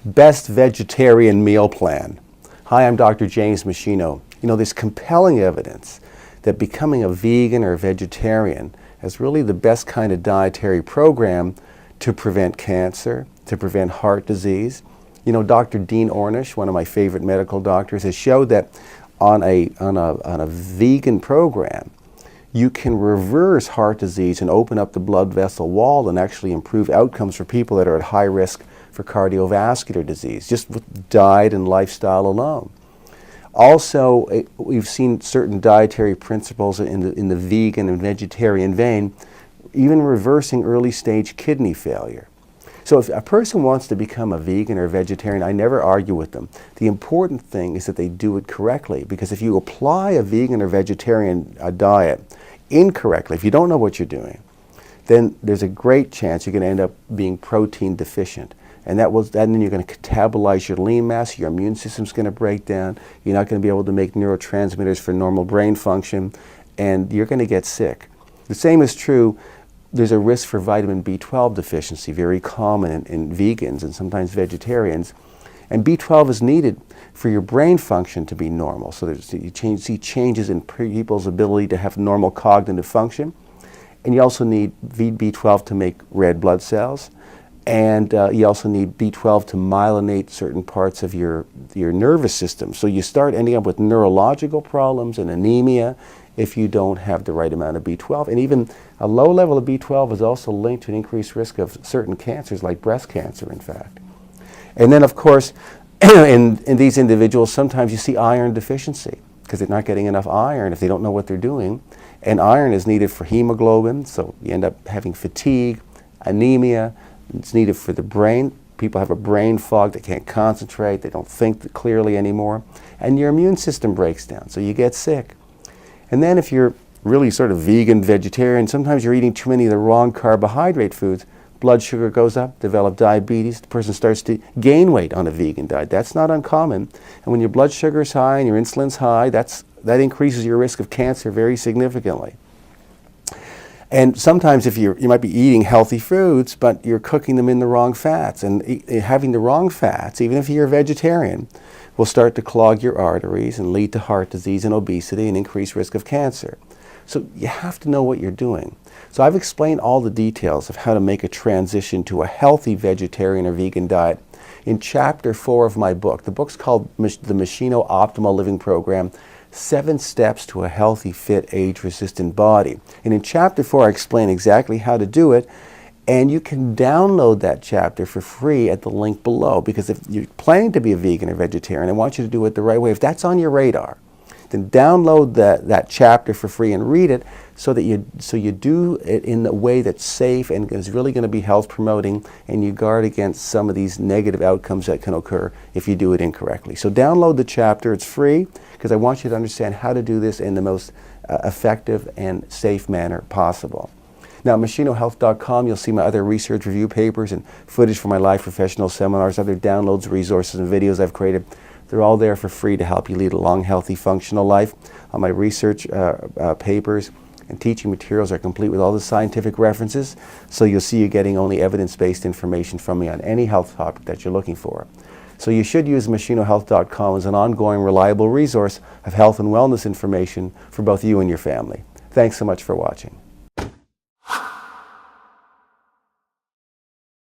Best vegetarian meal plan. Hi, I'm Dr. James Meschino. You know, there's compelling evidence that becoming a vegan or a vegetarian is really the best kind of dietary program to prevent cancer, to prevent heart disease. You know, Dr. Dean Ornish, one of my favorite medical doctors, has showed that on a vegan program, you can reverse heart disease and open up the blood vessel wall and actually improve outcomes for people that are at high risk for cardiovascular disease, just with diet and lifestyle alone. Also, we've seen certain dietary principles in the vegan and vegetarian vein, even reversing early stage kidney failure. So if a person wants to become a vegan or a vegetarian, I never argue with them. The important thing is that they do it correctly, because if you apply a vegan or vegetarian diet incorrectly, if you don't know what you're doing, then there's a great chance you're going to end up being protein deficient. And then you're going to catabolize your lean mass, your immune system's going to break down, you're not going to be able to make neurotransmitters for normal brain function, and you're going to get sick. The same is true, there's a risk for vitamin B12 deficiency, very common in vegans and sometimes vegetarians. And B12 is needed for your brain function to be normal. So you see changes in people's ability to have normal cognitive function. And you also need B12 to make red blood cells. And you also need B12 to myelinate certain parts of your nervous system. So you start ending up with neurological problems and anemia if you don't have the right amount of B12. And even a low level of B12 is also linked to an increased risk of certain cancers, like breast cancer, in fact. And then, of course, in these individuals, sometimes you see iron deficiency because they're not getting enough iron if they don't know what they're doing. And iron is needed for hemoglobin, so you end up having fatigue, anemia. It's needed for the brain. People have a brain fog, they can't concentrate, they don't think clearly anymore. And your immune system breaks down, so you get sick. And then if you're really sort of vegan, vegetarian, sometimes you're eating too many of the wrong carbohydrate foods, blood sugar goes up, develop diabetes, the person starts to gain weight on a vegan diet. That's not uncommon. And when your blood sugar is high and your insulin's high, that increases your risk of cancer very significantly. And sometimes if you might be eating healthy foods, but you're cooking them in the wrong fats. And having the wrong fats, even if you're a vegetarian, will start to clog your arteries and lead to heart disease and obesity and increased risk of cancer. So you have to know what you're doing. So I've explained all the details of how to make a transition to a healthy vegetarian or vegan diet in Chapter 4 of my book. The book's called The Meschino Optimal Living Program, 7 Steps to a Healthy, Fit, Age-Resistant Body. And in Chapter 4, I explain exactly how to do it, and you can download that chapter for free at the link below, because if you're planning to be a vegan or vegetarian, I want you to do it the right way. If that's on your radar, then download that chapter for free and read it so you do it in a way that's safe and is really going to be health promoting, and you guard against some of these negative outcomes that can occur if you do it incorrectly. So download the chapter, it's free, because I want you to understand how to do this in the most effective and safe manner possible. Now, at meschinohealth.com, you'll see my other research review papers and footage from my live professional seminars, other downloads, resources, and videos I've created. They're all there for free to help you lead a long, healthy, functional life. On my research papers and teaching materials are complete with all the scientific references, so you'll see you're getting only evidence-based information from me on any health topic that you're looking for. So you should use meschinohealth.com as an ongoing, reliable resource of health and wellness information for both you and your family. Thanks so much for watching.